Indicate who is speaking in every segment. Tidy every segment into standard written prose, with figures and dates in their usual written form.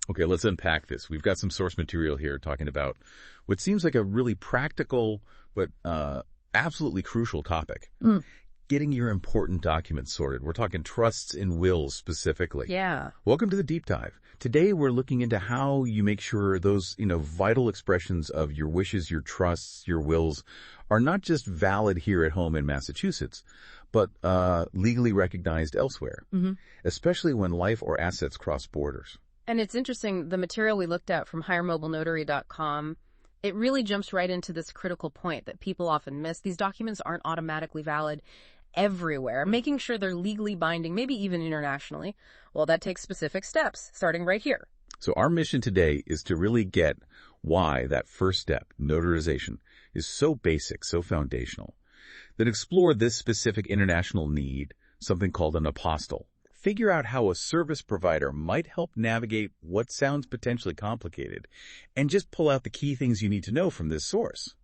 Speaker 1: Okay, let's unpack this. We've got some source material here talking about what seems like a really practical but absolutely crucial topic. Getting your important documents sorted. We're talking trusts and wills specifically.
Speaker 2: Yeah.
Speaker 1: Welcome to the deep dive. Today we're looking into how you make sure those, vital expressions of your wishes, your trusts, your wills are not just valid here at home in Massachusetts, but legally recognized elsewhere, especially when life or assets cross borders.
Speaker 2: And it's interesting, the material we looked at from hiremobilenotary.com, it really jumps right into this critical point that people often miss. These documents aren't automatically valid everywhere. Making sure they're legally binding, maybe even internationally, well, that takes specific steps, starting right here.
Speaker 1: So our mission today is to really get why that first step, notarization, is so basic, so foundational, then explore this specific international need, something called an apostille. Figure out how a service provider might help navigate what sounds potentially complicated, and just pull out the key things you need to know from this source.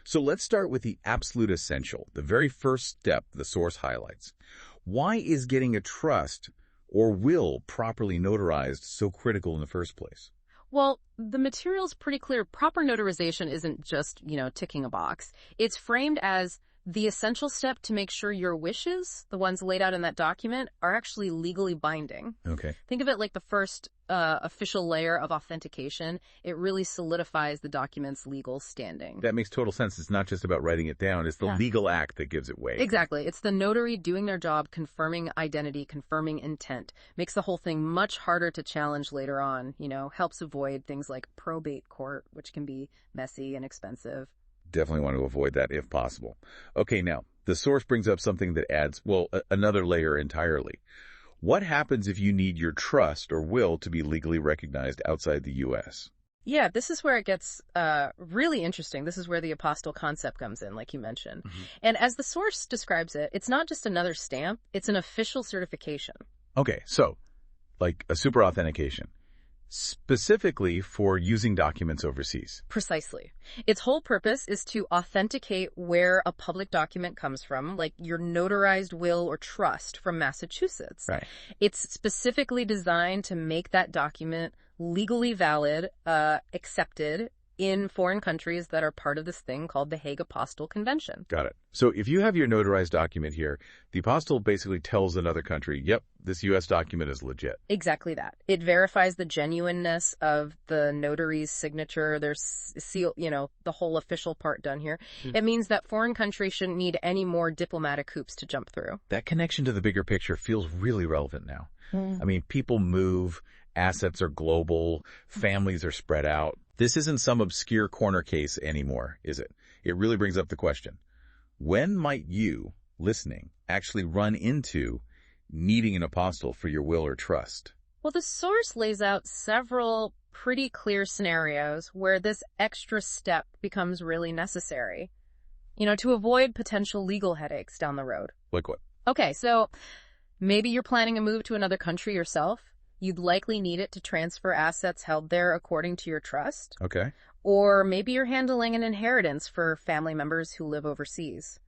Speaker 1: So let's start with the absolute essential, the very first step the source highlights. Why is getting a trust or will properly notarized so critical in the first place?
Speaker 2: Well, the material's pretty clear. Proper notarization isn't just, ticking a box. It's framed as the essential step to make sure your wishes, the ones laid out in that document, are actually legally binding.
Speaker 1: Okay.
Speaker 2: Think of it like the first official layer of authentication. It really solidifies the document's legal standing.
Speaker 1: That makes total sense. It's not just about writing it down. It's the legal act that gives it weight.
Speaker 2: Exactly. It's the notary doing their job, confirming identity, confirming intent. Makes the whole thing much harder to challenge later on, helps avoid things like probate court, which can be messy and expensive.
Speaker 1: Definitely want to avoid that if possible. Okay, now, the source brings up something that adds, another layer entirely. What happens if you need your trust or will to be legally recognized outside the U.S.?
Speaker 2: Yeah, this is where it gets really interesting. This is where the apostille concept comes in, like you mentioned. And as the source describes it, it's not just another stamp, it's an official certification.
Speaker 1: Okay, so, like a super authentication. Specifically for using documents overseas.
Speaker 2: Precisely. Its whole purpose is to authenticate where a public document comes from, like your notarized will or trust from Massachusetts.
Speaker 1: Right.
Speaker 2: It's specifically designed to make that document legally valid, accepted in foreign countries that are part of this thing called the Hague Apostille Convention.
Speaker 1: Got it. So if you have your notarized document here, the apostille basically tells another country, yep, this U.S. document is legit.
Speaker 2: Exactly that. It verifies the genuineness of the notary's signature, their seal, the whole official part done here. It means that foreign countries shouldn't need any more diplomatic hoops to jump through.
Speaker 1: That connection to the bigger picture feels really relevant now. I mean, people move, assets are global, families are spread out. This isn't some obscure corner case anymore, is it? It really brings up the question. When might you, listening, actually run into needing an apostille for your will or trust?
Speaker 2: Well, the source lays out several pretty clear scenarios where this extra step becomes really necessary, to avoid potential legal headaches down the road.
Speaker 1: Like what?
Speaker 2: Okay, so maybe you're planning a move to another country yourself. You'd likely need it to transfer assets held there according to your trust.
Speaker 1: Okay.
Speaker 2: Or maybe you're handling an inheritance for family members who live overseas.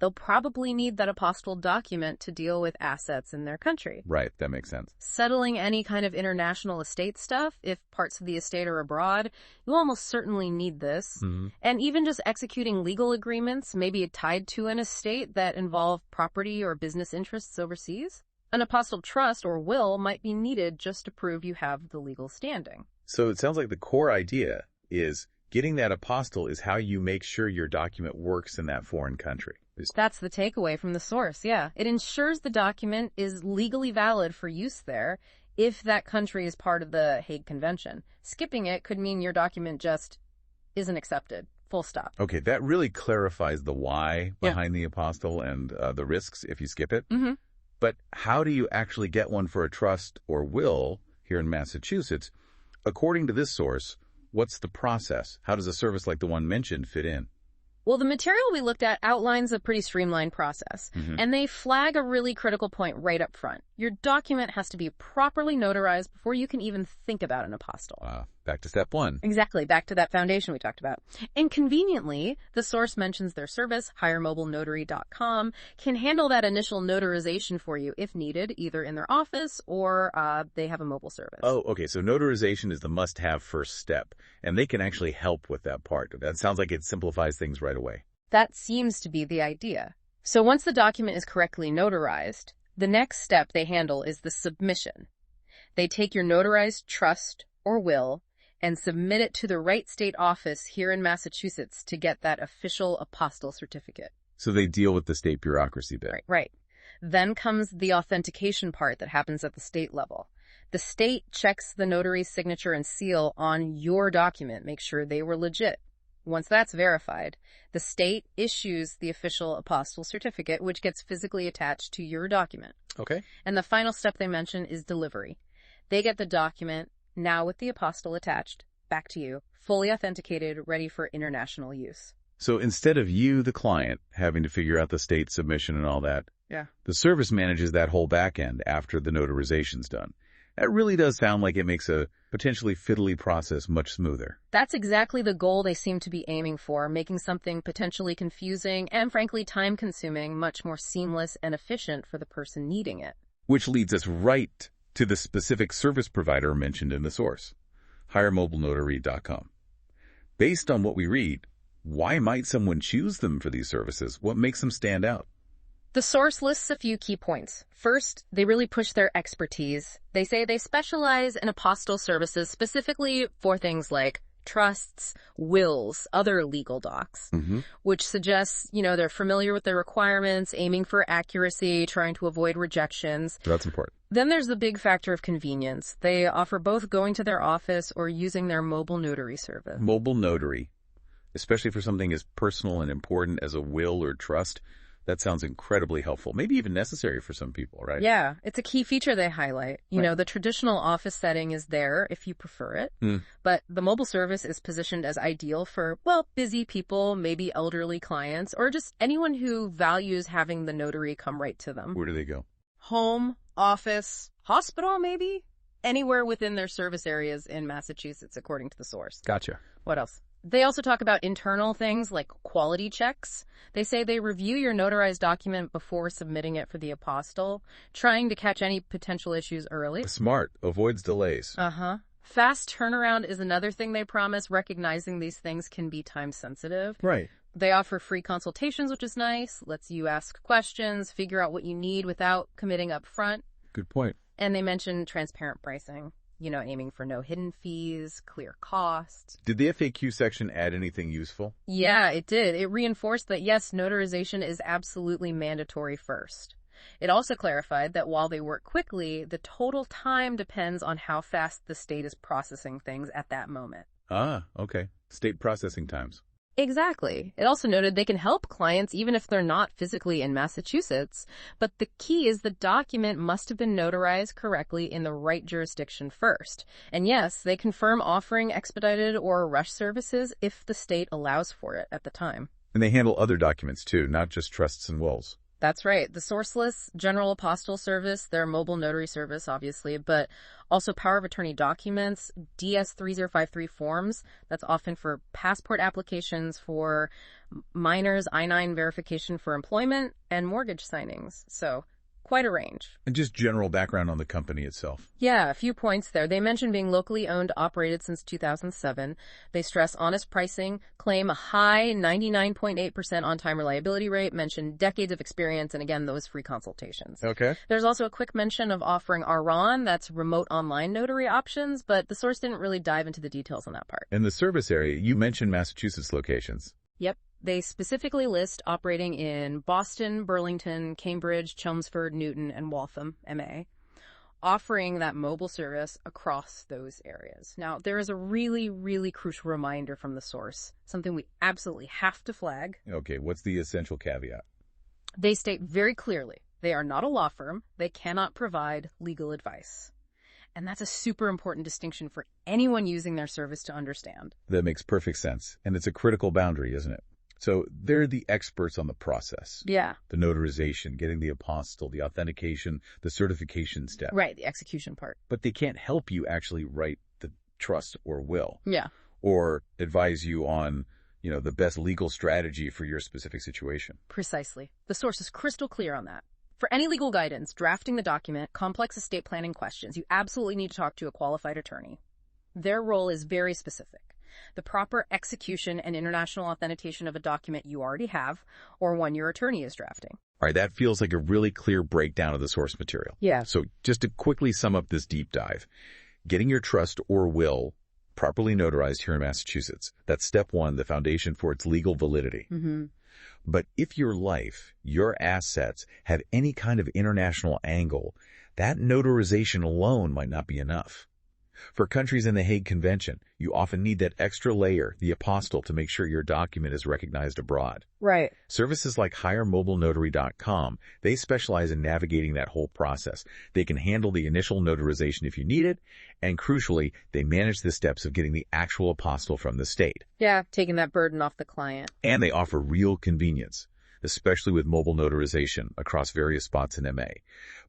Speaker 2: They'll probably need that apostille document to deal with assets in their country.
Speaker 1: Right, that makes sense.
Speaker 2: Settling any kind of international estate stuff, if parts of the estate are abroad, you almost certainly need this. And even just executing legal agreements, maybe tied to an estate that involve property or business interests overseas. An apostille trust or will might be needed just to prove you have the legal standing.
Speaker 1: So it sounds like the core idea is getting that apostille is how you make sure your document works in that foreign country.
Speaker 2: That's the takeaway from the source, yeah. It ensures the document is legally valid for use there if that country is part of the Hague Convention. Skipping it could mean your document just isn't accepted. Full stop.
Speaker 1: Okay, that really clarifies the why behind the apostille and the risks if you skip it. But how do you actually get one for a trust or will here in Massachusetts? According to this source, what's the process? How does a service like the one mentioned fit in?
Speaker 2: Well, the material we looked at outlines a pretty streamlined process, and they flag a really critical point right up front. Your document has to be properly notarized before you can even think about an apostille.
Speaker 1: Back to step one.
Speaker 2: Exactly, back to that foundation we talked about. And conveniently, the source mentions their service, hiremobilenotary.com, can handle that initial notarization for you if needed, either in their office or they have a mobile service.
Speaker 1: Oh, okay, so notarization is the must-have first step, and they can actually help with that part. That sounds like it simplifies things right away.
Speaker 2: That seems to be the idea. So once the document is correctly notarized, the next step they handle is the submission. They take your notarized trust or will and submit it to the right state office here in Massachusetts to get that official apostille certificate.
Speaker 1: So they deal with the state bureaucracy bit.
Speaker 2: Right. Then comes the authentication part that happens at the state level. The state checks the notary's signature and seal on your document, make sure they were legit. Once that's verified, the state issues the official apostille certificate, which gets physically attached to your document.
Speaker 1: Okay.
Speaker 2: And the final step they mention is delivery. They get the document, now with the apostille attached, back to you, fully authenticated, ready for international use.
Speaker 1: So instead of you, the client, having to figure out the state submission and all that, the service manages that whole back end after the notarization's done. That really does sound like it makes a potentially fiddly process much smoother.
Speaker 2: That's exactly the goal they seem to be aiming for, making something potentially confusing and frankly time-consuming much more seamless and efficient for the person needing it.
Speaker 1: Which leads us right to the specific service provider mentioned in the source, hiremobilenotary.com. Based on what we read, why might someone choose them for these services? What makes them stand out?
Speaker 2: The source lists a few key points. First, they really push their expertise. They say they specialize in apostille services specifically for things like trusts, wills, other legal docs, which suggests, they're familiar with their requirements, aiming for accuracy, trying to avoid rejections.
Speaker 1: That's important.
Speaker 2: Then there's the big factor of convenience. They offer both going to their office or using their mobile notary service.
Speaker 1: Mobile notary, especially for something as personal and important as a will or trust. That sounds incredibly helpful, maybe even necessary for some people, right?
Speaker 2: Yeah, it's a key feature they highlight. The traditional office setting is there if you prefer it, but the mobile service is positioned as ideal for, busy people, maybe elderly clients, or just anyone who values having the notary come right to them.
Speaker 1: Where do they go?
Speaker 2: Home, office, hospital, maybe? Anywhere within their service areas in Massachusetts, according to the source.
Speaker 1: Gotcha.
Speaker 2: What else? They also talk about internal things like quality checks. They say they review your notarized document before submitting it for the apostille, trying to catch any potential issues early.
Speaker 1: Smart. Avoids delays.
Speaker 2: Fast turnaround is another thing they promise, recognizing these things can be time sensitive.
Speaker 1: Right.
Speaker 2: They offer free consultations, which is nice, lets you ask questions, figure out what you need without committing up front.
Speaker 1: Good point.
Speaker 2: And they mention transparent pricing. Aiming for no hidden fees, clear costs.
Speaker 1: Did the FAQ section add anything useful?
Speaker 2: Yeah, it did. It reinforced that, yes, notarization is absolutely mandatory first. It also clarified that while they work quickly, the total time depends on how fast the state is processing things at that moment.
Speaker 1: Okay. State processing times.
Speaker 2: Exactly. It also noted they can help clients even if they're not physically in Massachusetts, but the key is the document must have been notarized correctly in the right jurisdiction first. And yes, they confirm offering expedited or rush services if the state allows for it at the time.
Speaker 1: And they handle other documents too, not just trusts and wills.
Speaker 2: That's right. The source lists general apostille service, their mobile notary service, obviously, but also power of attorney documents, DS-3053 forms. That's often for passport applications for minors, I-9 verification for employment, and mortgage signings. So quite a range.
Speaker 1: And just general background on the company itself.
Speaker 2: Yeah, a few points there. They mention being locally owned, operated since 2007. They stress honest pricing, claim a high 99.8% on-time reliability rate, mention decades of experience, and again, those free consultations.
Speaker 1: Okay.
Speaker 2: There's also a quick mention of offering RON, that's remote online notary options, but the source didn't really dive into the details on that part.
Speaker 1: In the service area, you mentioned Massachusetts locations.
Speaker 2: Yep. They specifically list operating in Boston, Burlington, Cambridge, Chelmsford, Newton, and Waltham, MA, offering that mobile service across those areas. Now, there is a really, really crucial reminder from the source, something we absolutely have to flag.
Speaker 1: Okay, what's the essential caveat?
Speaker 2: They state very clearly they are not a law firm. They cannot provide legal advice. And that's a super important distinction for anyone using their service to understand.
Speaker 1: That makes perfect sense. And it's a critical boundary, isn't it? So they're the experts on the process.
Speaker 2: Yeah.
Speaker 1: The notarization, getting the apostille, the authentication, the certification step.
Speaker 2: Right, the execution part.
Speaker 1: But they can't help you actually write the trust or will.
Speaker 2: Yeah.
Speaker 1: Or advise you on, the best legal strategy for your specific situation.
Speaker 2: Precisely. The source is crystal clear on that. For any legal guidance, drafting the document, complex estate planning questions, you absolutely need to talk to a qualified attorney. Their role is very specific. The proper execution and international authentication of a document you already have or one your attorney is drafting.
Speaker 1: All right, that feels like a really clear breakdown of the source material.
Speaker 2: Yeah.
Speaker 1: So just to quickly sum up this deep dive, getting your trust or will properly notarized here in Massachusetts, that's step one, the foundation for its legal validity.
Speaker 2: Mm-hmm.
Speaker 1: But if your life, your assets, have any kind of international angle, that notarization alone might not be enough. For countries in the Hague Convention, you often need that extra layer, the apostille, to make sure your document is recognized abroad.
Speaker 2: Right.
Speaker 1: Services like HireMobileNotary.com, they specialize in navigating that whole process. They can handle the initial notarization if you need it, and crucially, they manage the steps of getting the actual apostille from the state.
Speaker 2: Yeah, taking that burden off the client.
Speaker 1: And they offer real convenience, especially with mobile notarization across various spots in MA.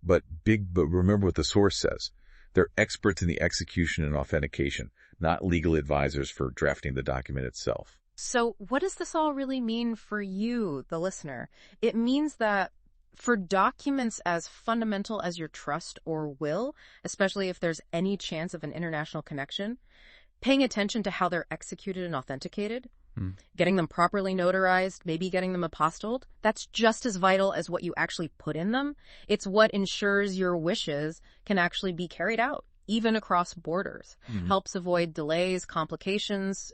Speaker 1: But remember what the source says. They're experts in the execution and authentication, not legal advisors for drafting the document itself.
Speaker 2: So what does this all really mean for you, the listener? It means that for documents as fundamental as your trust or will, especially if there's any chance of an international connection, paying attention to how they're executed and authenticated, getting them properly notarized, maybe getting them apostilled, that's just as vital as what you actually put in them. It's what ensures your wishes can actually be carried out, even across borders. Helps avoid delays, complications,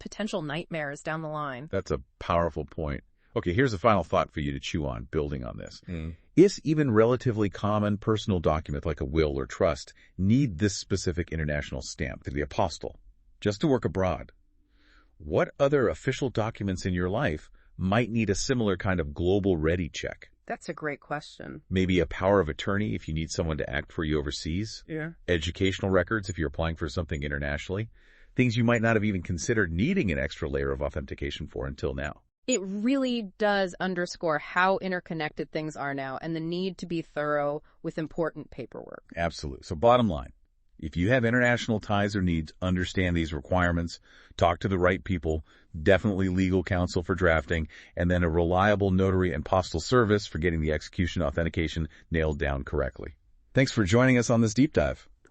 Speaker 2: potential nightmares down the line.
Speaker 1: That's a powerful point. Okay, here's a final thought for you to chew on, building on this. If even relatively common personal document like a will or trust need this specific international stamp, the apostille, just to work abroad, what other official documents in your life might need a similar kind of global ready check?
Speaker 2: That's a great question.
Speaker 1: Maybe a power of attorney if you need someone to act for you overseas.
Speaker 2: Yeah.
Speaker 1: Educational records if you're applying for something internationally. Things you might not have even considered needing an extra layer of authentication for until now.
Speaker 2: It really does underscore how interconnected things are now and the need to be thorough with important paperwork.
Speaker 1: Absolutely. So bottom line, if you have international ties or needs, understand these requirements, talk to the right people, definitely legal counsel for drafting, and then a reliable notary and postal service for getting the execution authentication nailed down correctly. Thanks for joining us on this deep dive.